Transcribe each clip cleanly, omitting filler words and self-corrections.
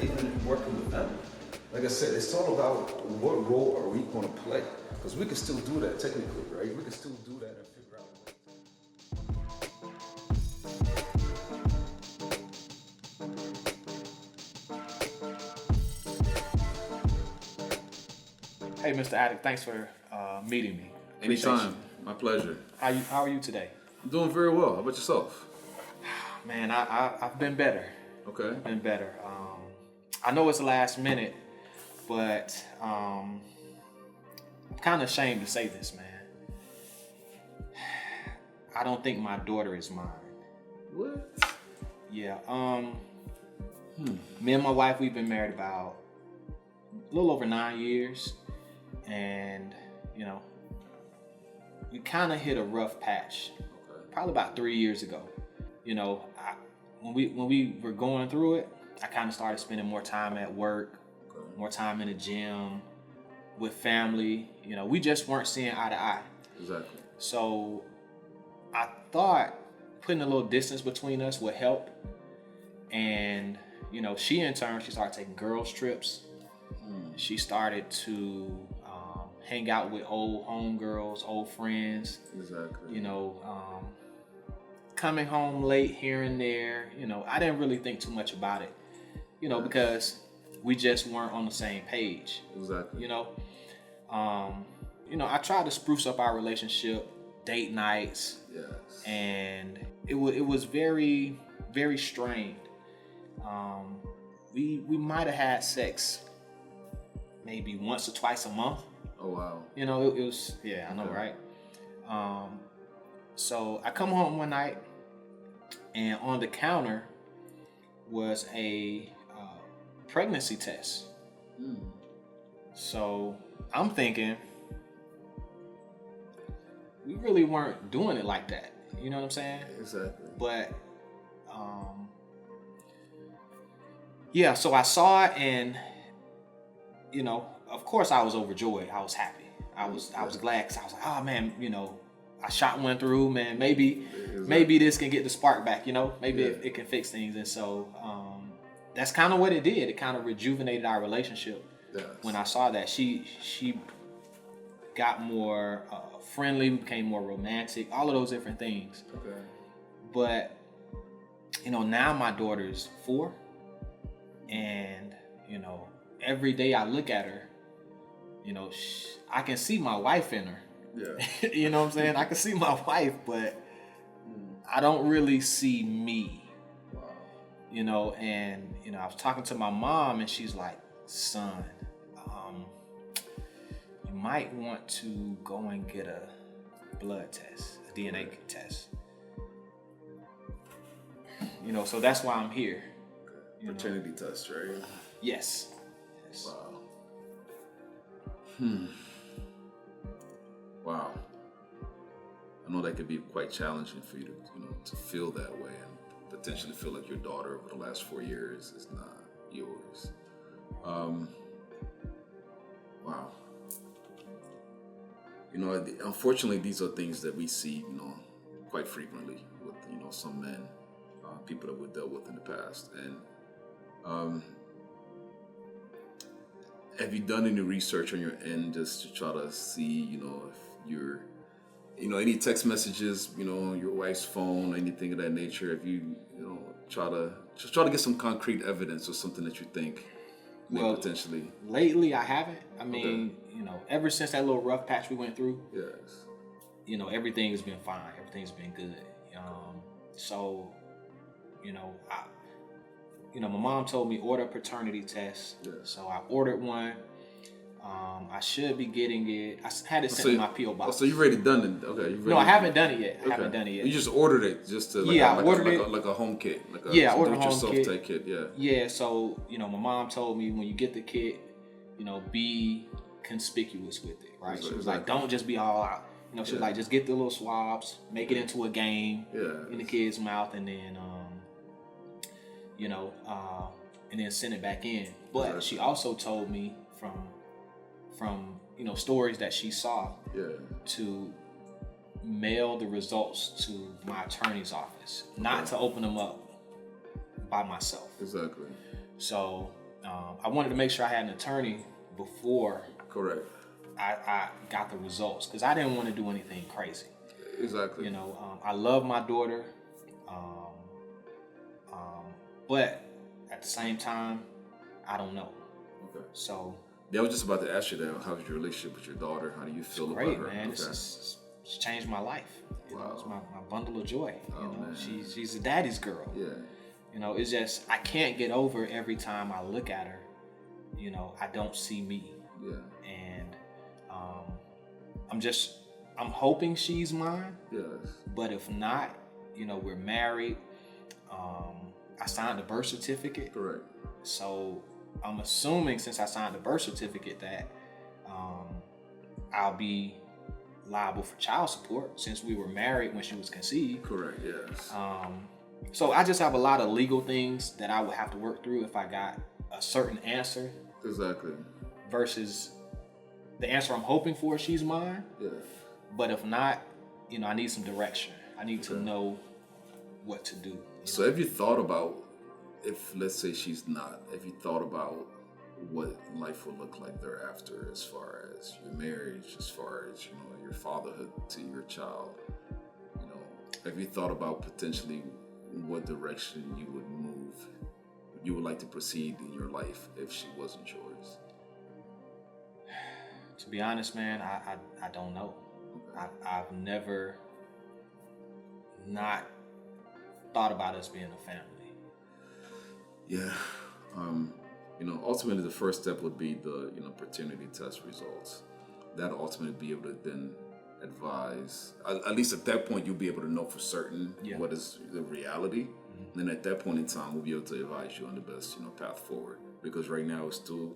even working with them. Like I said, it's all about what role are we going to play? Because we can still do that technically, right? We can still do that and figure out ways. Hey, Mr. Addict, thanks for meeting me. Anytime. My pleasure. How are you today? I'm doing very well. How about yourself? Man, I've been better. Okay. Been better. I know it's the last minute, but I'm kind of ashamed to say this, man. I don't think my daughter is mine. What? Yeah. Me and my wife, we've been married about a little over 9 years, and you know, we kind of hit a rough patch. Okay. Probably about 3 years ago. You know, when we were going through it, I kind of started spending more time at work, more time in the gym, with family. You know, we just weren't seeing eye to eye. Exactly. So I thought putting a little distance between us would help. And, you know, she in turn, she started taking girls trips. She started to hang out with old homegirls, old friends. Exactly. You know, coming home late here and there. You know, I didn't really think too much about it, you know, because we just weren't on the same page. Exactly. You know, I tried to spruce up our relationship, date nights. Yes. And it was very, very strained. We might have had sex maybe once or twice a month. Oh wow. You know, it was, yeah, I know, right? So I come home one night, and on the counter was a pregnancy test. So I'm thinking, we really weren't doing it like that. You know what I'm saying? Exactly. But yeah, so I saw it, and you know, of course I was overjoyed. I was happy. I was glad, because I was like, oh man, you know, I shot one through, man. Maybe this can get the spark back, you know, maybe it can fix things. And so that's kind of what it did. It kind of rejuvenated our relationship. Yes. When I saw that, she got more friendly, became more romantic, all of those different things. Okay. But you know, now my daughter's 4, and you know, every day I look at her, you know, I can see my wife in her. Yeah. You know what I'm saying? I can see my wife, but I don't really see me. Wow. You know, and you know, I was talking to my mom, and she's like, son, you might want to go and get a blood test, a DNA test. You know, so that's why I'm here. Okay. Paternity test, right? Yes. Wow. Wow. I know that could be quite challenging for you to, you know, to feel that way and potentially feel like your daughter over the last 4 years is not yours. Wow. You know, unfortunately, these are things that we see, you know, quite frequently with, you know, some men, people that we've dealt with in the past. And have you done any research on your end just to try to see, you know, if you're, you know, any text messages, you know, on your wife's phone, anything of that nature? Have you, you know, try to get some concrete evidence or something that you think may potentially? Lately, I haven't. I mean, you know, ever since that little rough patch we went through, yes, you know, everything has been fine. Everything's been good. So, you know, my mom told me order a paternity test. Yes. So I ordered one. I should be getting it. I had it sent in my P.O. box. Oh, so you've already done it? Okay. No, I haven't done it yet. You just ordered it just to I ordered it like a home kit. Like I ordered a home do-it-yourself type kit. Yeah. Yeah. So you know, my mom told me when you get the kit, you know, be conspicuous with it, right? She was like, don't just be all out. You know, she was like, just get the little swabs, make it into a game in the kid's mouth, and then, you know, and then send it back in. But she also told me from you know, stories that she saw to mail the results to my attorney's office, not to open them up by myself. Exactly. So I wanted to make sure I had an attorney before Correct. I got the results, because I didn't want to do anything crazy. Exactly. You know, I love my daughter, but at the same time, I don't know. Okay. So yeah, I was just about to ask you that. How's your relationship with your daughter? How do you feel great, about her? man. Okay. It's changed my life. You know, it's my bundle of joy. Oh, You know, man. she's a daddy's girl. Yeah. You know, it's just I can't get over every time I look at her. You know, I don't see me. Yeah. And I'm hoping she's mine. Yes. But if not, you know, we're married. I signed the birth certificate. Correct. So I'm assuming, since I signed the birth certificate, that I'll be liable for child support, since we were married when she was conceived. Correct. Yes. So I just have a lot of legal things that I would have to work through if I got a certain answer. Exactly. Versus the answer I'm hoping for, she's mine. Yeah. But if not, you know, I need some direction. I need to know what to do. So have you thought about, if let's say she's not, have you thought about what life will look like thereafter, as far as your marriage, as far as, you know, your fatherhood to your child? You know, have you thought about potentially what direction you would move, you would like to proceed in your life if she wasn't yours? To be honest, man, I don't know. I've never not thought about us being a family. Yeah. You know, ultimately the first step would be the, you know, paternity test results. That'll ultimately be able to then advise, at least at that point, you'll be able to know for certain what is the reality. Mm-hmm. Then at that point in time, we'll be able to advise you on the best, you know, path forward. Because right now it's still,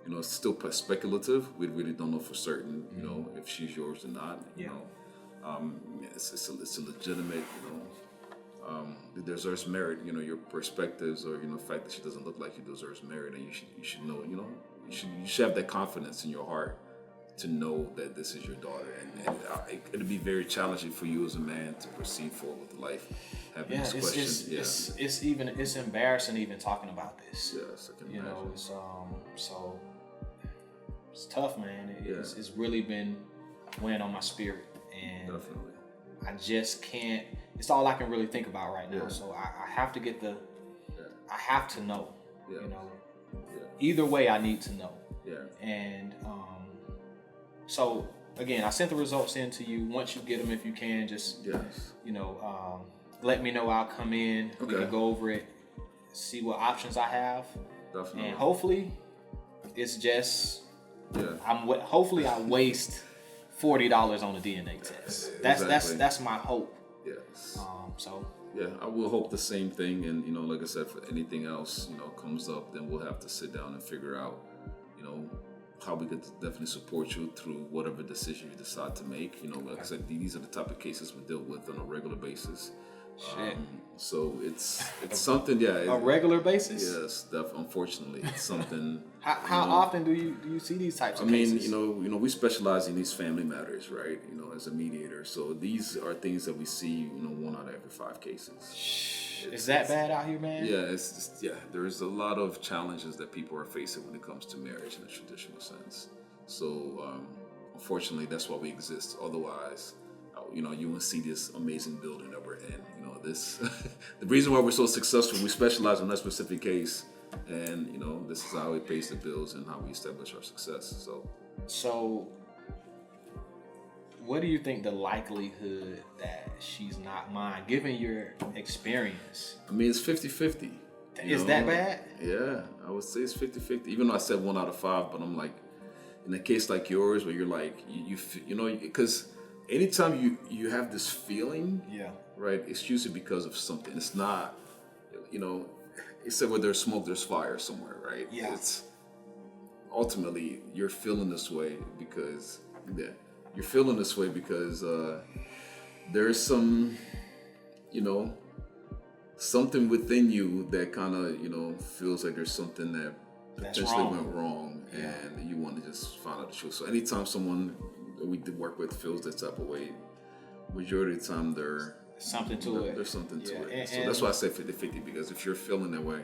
you know, it's still speculative. We really don't know for certain, you know, if she's yours or not. You know, it's a legitimate, you know, it deserves merit. You know, your perspectives, or, you know, the fact that she doesn't look like she deserves merit, and you should know, you know, you should have that confidence in your heart to know that this is your daughter, and it'll be very challenging for you as a man to proceed forward with life. Having this question, it's embarrassing even talking about this. Yes, I can you imagine. know, so it's tough, man. It's really been weighing on my spirit, and Definitely. I just can't. It's all I can really think about right now. Yeah. So I have to get the. I have to know. Yeah. You know. Yeah. Either way, I need to know. Yeah. And so again, I sent the results in to you. Once you get them, if you can, just you know, let me know. I'll come in. We can go over it, see what options I have, Definitely. and hopefully, it's just. Yeah. Hopefully I waste $40 on a DNA test. That's my hope. Yes. So. Yeah, I will hope the same thing, and, you know, like I said, for anything else, you know, comes up, then we'll have to sit down and figure out, you know, how we could definitely support you through whatever decision you decide to make. You know, like I said, these are the type of cases we deal with on a regular basis. Shit. So it's something, a regular basis? Yes, unfortunately, it's something. How often do you see these types of cases? You know, we specialize in these family matters, right? You know, as a mediator. So these are things that we see, you know, 1 out of every 5 cases. Is that bad out here, man? Yeah, it's just, there's a lot of challenges that people are facing when it comes to marriage in a traditional sense. So, unfortunately, that's why we exist. Otherwise, you know, you won't see this amazing building that we're in. You know, this the reason why we're so successful, we specialize in that specific case, and, you know, this is how it pays the bills and how we establish our success. So what do you think the likelihood that she's not mine, given your experience? I mean, it's 50-50. Is that bad? Yeah, I would say it's 50-50. Even though I said 1 out of 5, but I'm like, in a case like yours where you're like, you know, because anytime you have this feeling, right, it's usually because of something. It's not, you know, it's said where there's smoke, there's fire somewhere, right? Yeah. It's ultimately you're feeling this way because you're feeling this way because there's some, you know, something within you that kind of, you know, feels like there's something that potentially went wrong, and you want to just find out the truth. So anytime someone that we did work with feels that type of way, majority of the time there's something to it. So that's why I say 50-50, because if you're feeling that way,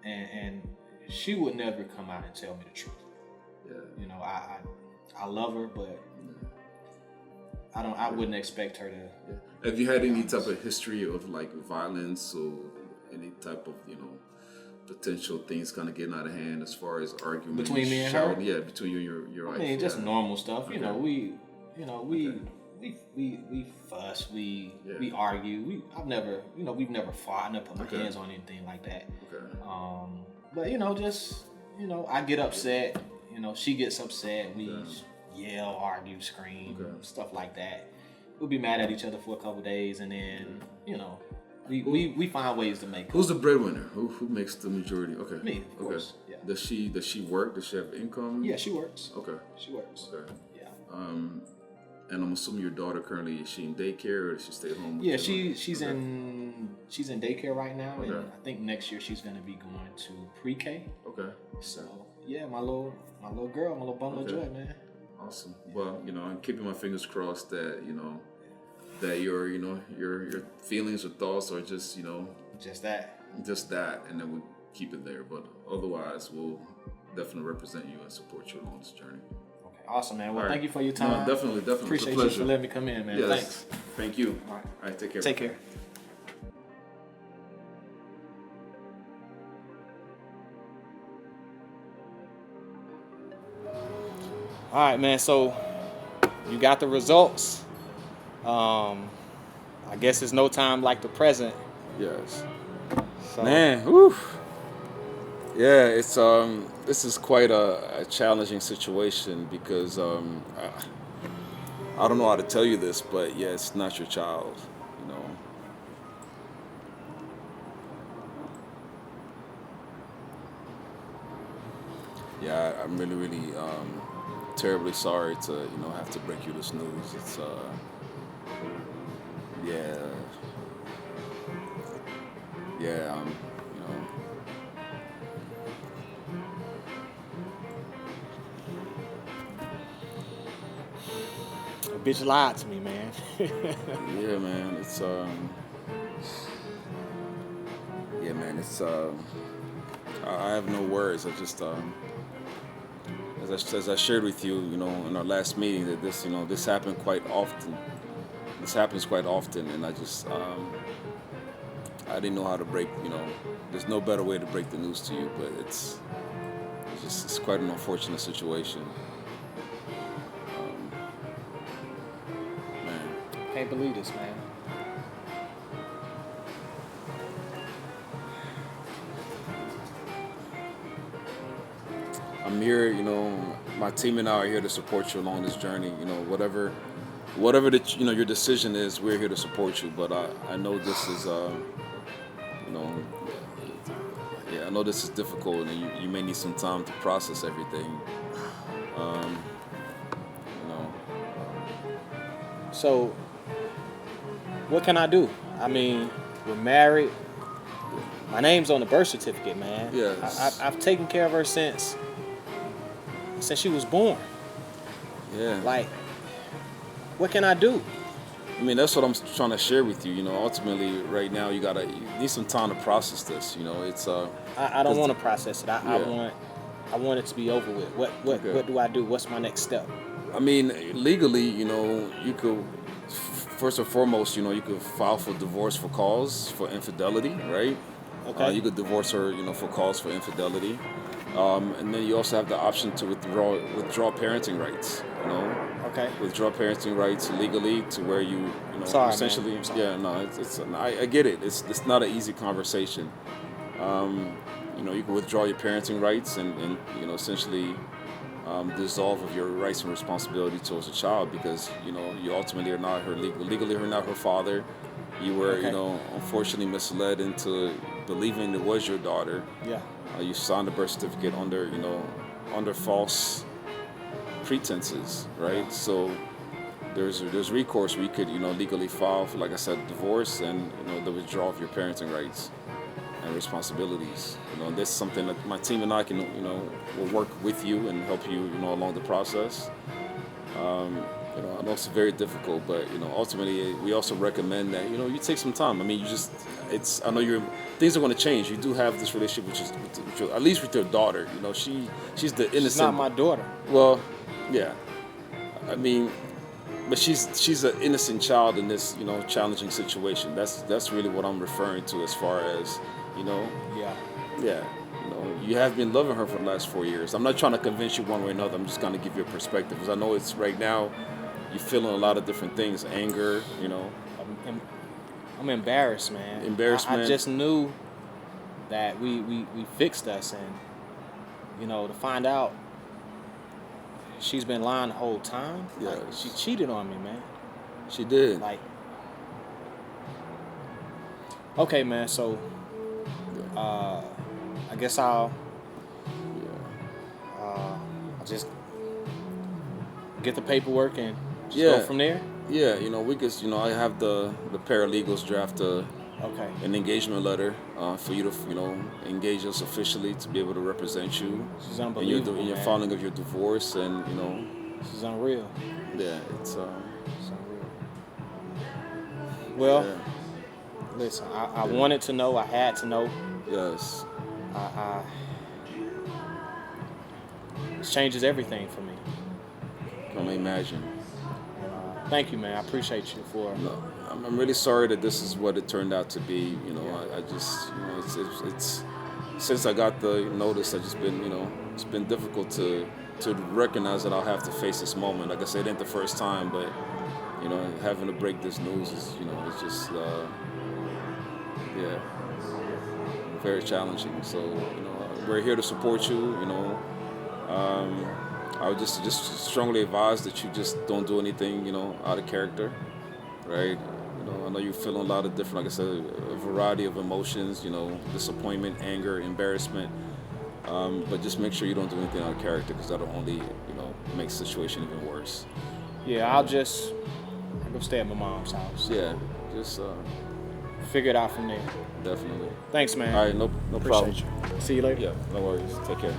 and she would never come out and tell me the truth. Yeah. You know, I love her, but I wouldn't expect her to. Yeah. Have you had any type of history of like violence or any type of, you know, potential things kind of getting out of hand as far as arguing between me and her? Yeah, between you and your wife. I mean, just normal stuff. Okay. You know, we fuss, we argue. We've never fought. I never put my hands on anything like that. Okay. But you know, just I get upset. You know, she gets upset. We yell, argue, scream, stuff like that. We'll be mad at each other for a couple days, and then we find ways to make. Who's the breadwinner? Who makes the majority? Okay. Me, of course. Yeah. Does she work? Does she have income? Yeah, she works. Okay. She works. Okay. Yeah. And I'm assuming your daughter currently, is she in daycare or does she stay at home? Yeah, she's in daycare right now, and Okay. I think next year she's gonna be going to pre-K. Okay. So yeah, my little girl, my little bundle of joy, man. Awesome. Well, I'm keeping my fingers crossed that that your feelings or thoughts are just Just that. and then we'll keep it there. But otherwise, we'll definitely represent you and support you along this journey. Okay, awesome, man. Well, All right. thank you for your time. No, definitely. Appreciate it's a you pleasure. for letting me come in, man. Yes. Thanks. Thank you. All right. All right. Take care. Take care. All right, man. So you got the results. I guess it's no time like the present. Yes. So, Man, whew. Yeah, it's this is quite a challenging situation because I don't know how to tell you this, but yeah, it's not your child, Yeah, I'm really terribly sorry to have to break you this news. It's yeah. Yeah, a bitch lied to me, man. yeah, man. It's yeah, man. It's I have no words. I just as I shared with you, in our last meeting, that this happened quite often. This happens quite often, and I just I didn't know how to break. There's no better way to break the news to you, but it's quite an unfortunate situation. Man. Can't believe this, man. I'm here, my team and I are here to support you along this journey. Whatever your decision is, we're here to support you. But I know this is, I know this is difficult, and you may need some time to process everything. So, what can I do? I mean, we're married. My name's on the birth certificate, man. Yes. I've taken care of her since she was born. Yeah. Like, what can I do? I mean, that's what I'm trying to share with you. Ultimately, right now, you need some time to process this. It's I don't want to process it. I want it to be over with. What do I do? What's my next step? I mean, legally, you could, first and foremost, you could file for divorce for cause for infidelity, right? Okay. You could divorce her, for cause for infidelity. And then you also have the option to withdraw parenting rights, Okay. Withdraw parenting rights legally to where you Sorry, essentially, man. Sorry. yeah, no, I get it. It's not an easy conversation. You can withdraw your parenting rights and essentially dissolve of your rights and responsibility towards a child because you ultimately are not her legally you're not her father. You were unfortunately misled into believing it was your daughter. Yeah. You signed the birth certificate under false pretenses, right? So there's recourse where you could legally file for, like I said, divorce and the withdrawal of your parenting rights and responsibilities. And this is something that my team and I can will work with you and help you along the process. You know, I know it's very difficult, but you know, ultimately, we also recommend that you take some time. I mean, I know things are going to change. You do have this relationship, with at least with your daughter. You know, she's the innocent. She's not my daughter. Well, yeah. I mean, but she's an innocent child in this challenging situation. That's really what I'm referring to as far as Yeah. yeah. You have been loving her for the last 4 years. I'm not trying to convince you one way or another. I'm just going to give you a perspective because I know it's right now. You're feeling a lot of different things, anger. I'm embarrassed, man. Embarrassment. I just knew that we fixed us, and to find out she's been lying the whole time. Yes. Like, she cheated on me, man. She did. Like, okay, man. So, I guess I'll just get the paperwork and just go from there. Yeah, we could. I have the paralegals draft Okay. an engagement letter for you to engage us officially to be able to represent you. This is unbelievable, in your man. filing of your divorce, and This is unreal. yeah, it's It's unreal. Well, yeah. listen, I wanted to know. I had to know. Yes. This changes everything for me. I can imagine. Thank you, man. I appreciate you for. No, I'm really sorry that this is what it turned out to be. I just, it's since I got the notice, I just been, it's been difficult to recognize that I'll have to face this moment. Like I said, it ain't the first time, but having to break this news is, it's just, yeah, very challenging. So, we're here to support you. I would just strongly advise that you just don't do anything, out of character, right? I know you're feeling a lot of different, like I said, a variety of emotions, disappointment, anger, embarrassment, but just make sure you don't do anything out of character because that'll only, make the situation even worse. Yeah, I'll go stay at my mom's house. Yeah, just Figure it out from there. definitely. Thanks, man. All right, no problem. Appreciate you. See you later. Yeah, no worries. Take care.